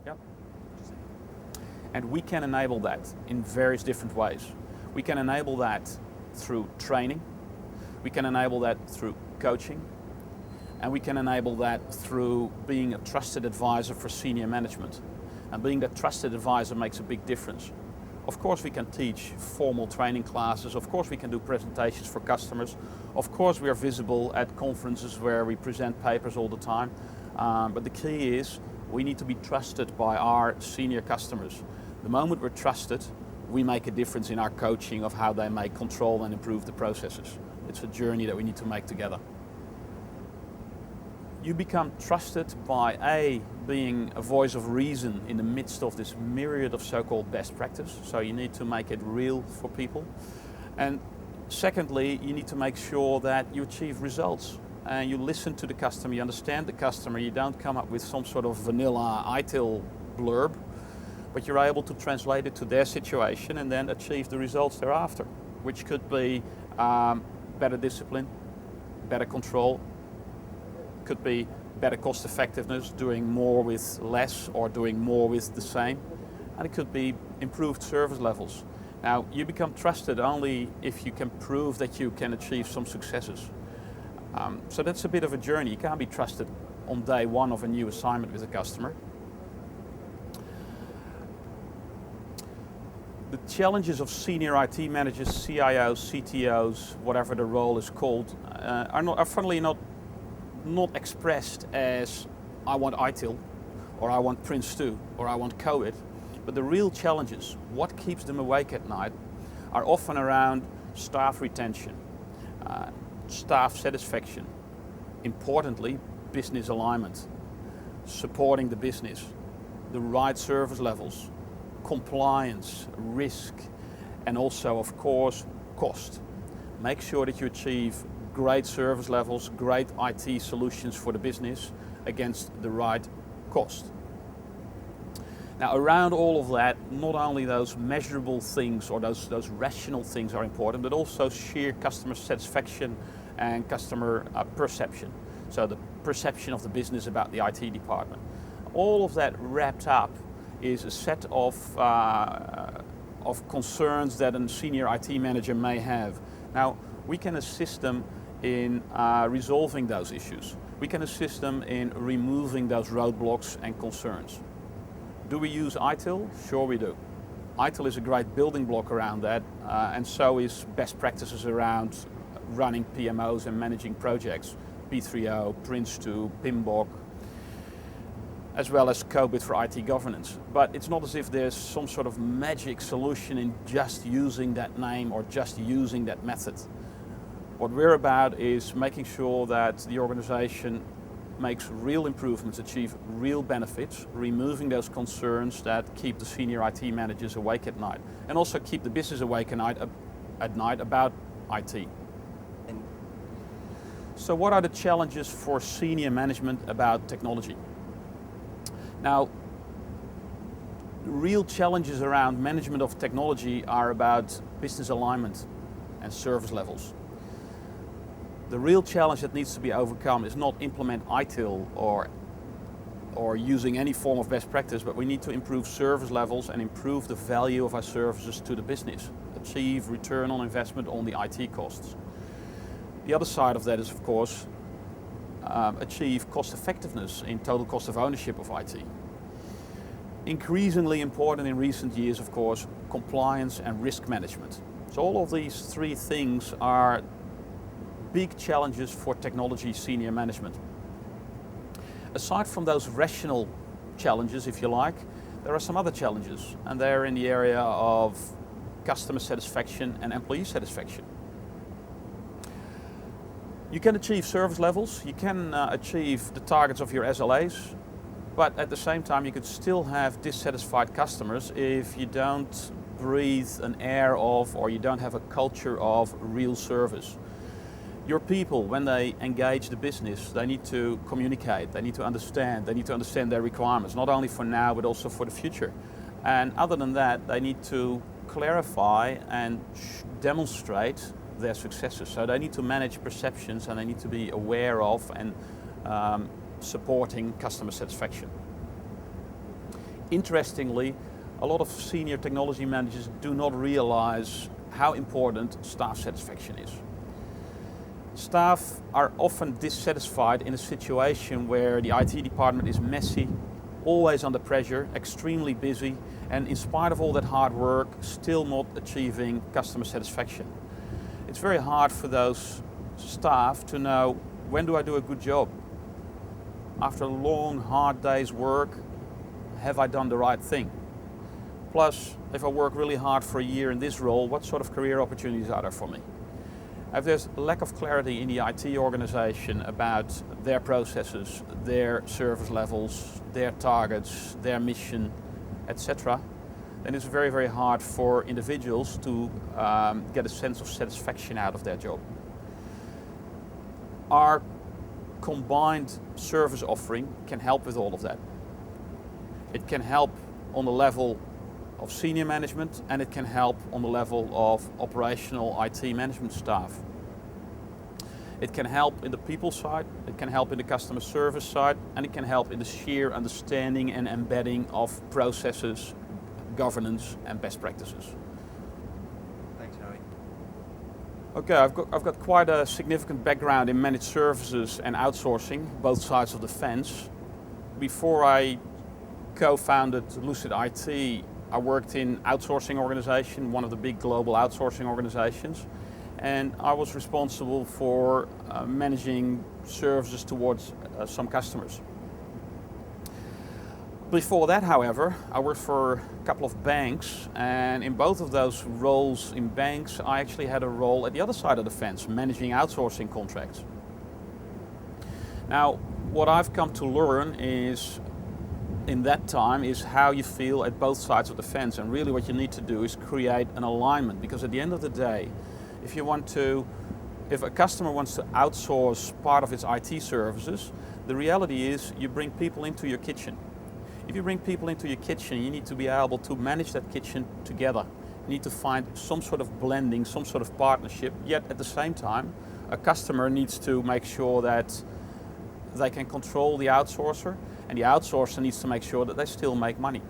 Yep. And we can enable that in various different ways. We can enable that through training, we can enable that through coaching, and we can enable that through being a trusted advisor for senior management. And being that trusted advisor makes a big difference. Of course we can teach formal training classes, of course we can do presentations for customers, of course we are visible at conferences where we present papers all the time, but the key is we need to be trusted by our senior customers. The moment we're trusted, we make a difference in our coaching of how they may control and improve the processes. It's a journey that we need to make together. You become trusted by being a voice of reason in the midst of this myriad of so-called best practice. So you need to make it real for people. And secondly, you need to make sure that you achieve results. And you listen to the customer, you understand the customer, you don't come up with some sort of vanilla ITIL blurb, but you're able to translate it to their situation and then achieve the results thereafter, which could be better discipline, better control, could be better cost effectiveness, doing more with less or doing more with the same, and it could be improved service levels. Now, you become trusted only if you can prove that you can achieve some successes. So that's a bit of a journey. You can't be trusted on day one of a new assignment with a customer. The challenges of senior IT managers, CIOs, CTOs, whatever the role is called, are funnily not expressed as I want ITIL, or I want Prince2, or I want COVID, but the real challenges, what keeps them awake at night, are often around staff retention, staff satisfaction, importantly, business alignment, supporting the business, the right service levels, compliance, risk, and also, of course, cost. Make sure that you achieve great service levels, great IT solutions for the business against the right cost. Now, around all of that, not only those measurable things or those rational things are important, but also sheer customer satisfaction and customer perception. So the perception of the business about the IT department. All of that wrapped up is a set of concerns that a senior IT manager may have. Now, we can assist them in resolving those issues. We can assist them in removing those roadblocks and concerns. Do we use ITIL? Sure we do. ITIL is a great building block around that, and so is best practices around running PMOs and managing projects. P3O, Prince2, PMBOK, as well as COBIT for IT governance. But it's not as if there's some sort of magic solution in just using that name or just using that method. What we're about is making sure that the organization makes real improvements, achieve real benefits, removing those concerns that keep the senior IT managers awake at night, and also keep the business awake at night about IT. So what are the challenges for senior management about technology? Now, the real challenges around management of technology are about business alignment and service levels. The real challenge that needs to be overcome is not implement ITIL or using any form of best practice, but we need to improve service levels and improve the value of our services to the business, achieve return on investment on the IT costs. The other side of that is, of course, achieve cost effectiveness in total cost of ownership of IT. Increasingly important in recent years, of course, compliance and risk management. So all of these three things are big challenges for technology senior management. Aside from those rational challenges, if you like, there are some other challenges, and they're in the area of customer satisfaction and employee satisfaction. You can achieve service levels, you can achieve the targets of your SLAs, but at the same time you could still have dissatisfied customers if you don't breathe an air of, or you don't have a culture of real service. Your people, when they engage the business, they need to communicate, they need to understand their requirements, not only for now but also for the future. And other than that, they need to clarify and demonstrate their successes. So they need to manage perceptions and they need to be aware of and supporting customer satisfaction. Interestingly, a lot of senior technology managers do not realize how important staff satisfaction is. Staff are often dissatisfied in a situation where the IT department is messy, always under pressure, extremely busy, and in spite of all that hard work, still not achieving customer satisfaction. It's very hard for those staff to know, when do I do a good job? After a long, hard day's work, have I done the right thing? Plus, if I work really hard for a year in this role, what sort of career opportunities are there for me? If there's a lack of clarity in the IT organization about their processes, their service levels, their targets, their mission, etc., then it's very, very hard for individuals to get a sense of satisfaction out of their job. Our combined service offering can help with all of that. It can help on the level of senior management, and it can help on the level of operational IT management staff. It can help in the people side, it can help in the customer service side, and it can help in the sheer understanding and embedding of processes, governance, and best practices. Thanks, Harry. Okay, I've got quite a significant background in managed services and outsourcing, both sides of the fence. Before I co-founded Lucid IT, I worked in outsourcing organization, one of the big global outsourcing organizations, and I was responsible for managing services towards some customers. Before that, however, I worked for a couple of banks, and in both of those roles in banks, I actually had a role at the other side of the fence, managing outsourcing contracts. Now, what I've come to learn is in that time is how you feel at both sides of the fence, and really what you need to do is create an alignment, because at the end of the day, if a customer wants to outsource part of its IT services, the reality is you bring people into your kitchen. If you bring people into your kitchen, you need to be able to manage that kitchen together. You need to find some sort of blending, some sort of partnership, yet at the same time, a customer needs to make sure that they can control the outsourcer, and the outsourcer needs to make sure that they still make money.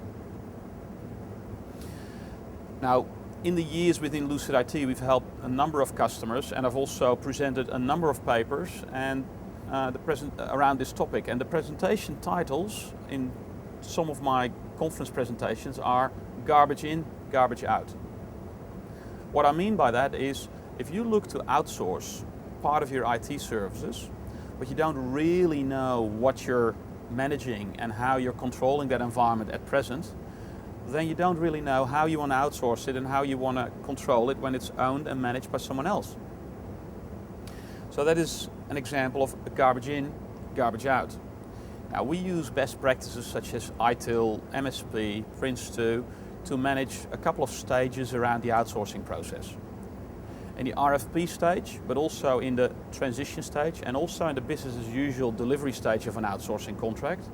Now, in the years within Lucid IT, we've helped a number of customers, and I've also presented a number of papers and around this topic. And the presentation titles in some of my conference presentations are garbage in, garbage out. What I mean by that is, if you look to outsource part of your IT services, but you don't really know what you're managing and how you're controlling that environment at present, then you don't really know how you want to outsource it and how you want to control it when it's owned and managed by someone else. So that is an example of a garbage in, garbage out. Now, we use best practices such as ITIL, MSP, Prince2 to manage a couple of stages around the outsourcing process. In the RFP stage, but also in the transition stage, and also in the business as usual delivery stage of an outsourcing contract,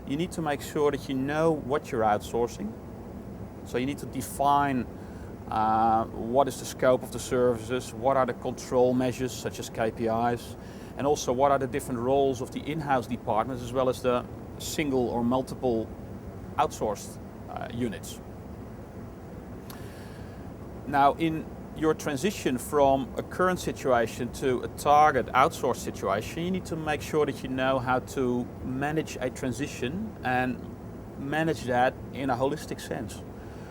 you need to make sure that you know what you're outsourcing. So you need to define what is the scope of the services, what are the control measures such as KPIs, and also what are the different roles of the in-house departments as well as the single or multiple outsourced units. Now, in your transition from a current situation to a target outsourced situation, you need to make sure that you know how to manage a transition and manage that in a holistic sense.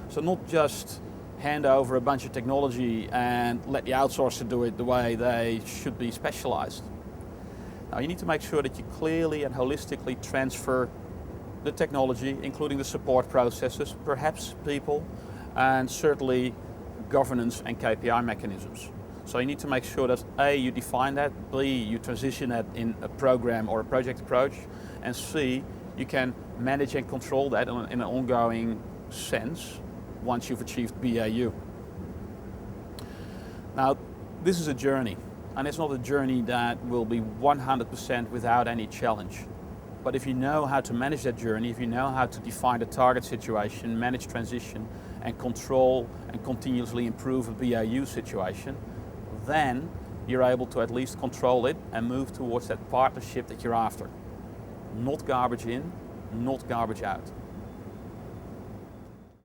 So not just hand over a bunch of technology and let the outsourcer do it the way they should be specialized. Now, you need to make sure that you clearly and holistically transfer the technology, including the support processes, perhaps people, and certainly governance and KPI mechanisms. So you need to make sure that A, you define that, B, you transition that in a program or a project approach, and C, you can manage and control that in an ongoing sense once you've achieved BAU. Now, this is a journey, and it's not a journey that will be 100% without any challenge. But if you know how to manage that journey, if you know how to define the target situation, manage transition, and control and continuously improve a BAU situation, then you're able to at least control it and move towards that partnership that you're after. Not garbage in, not garbage out.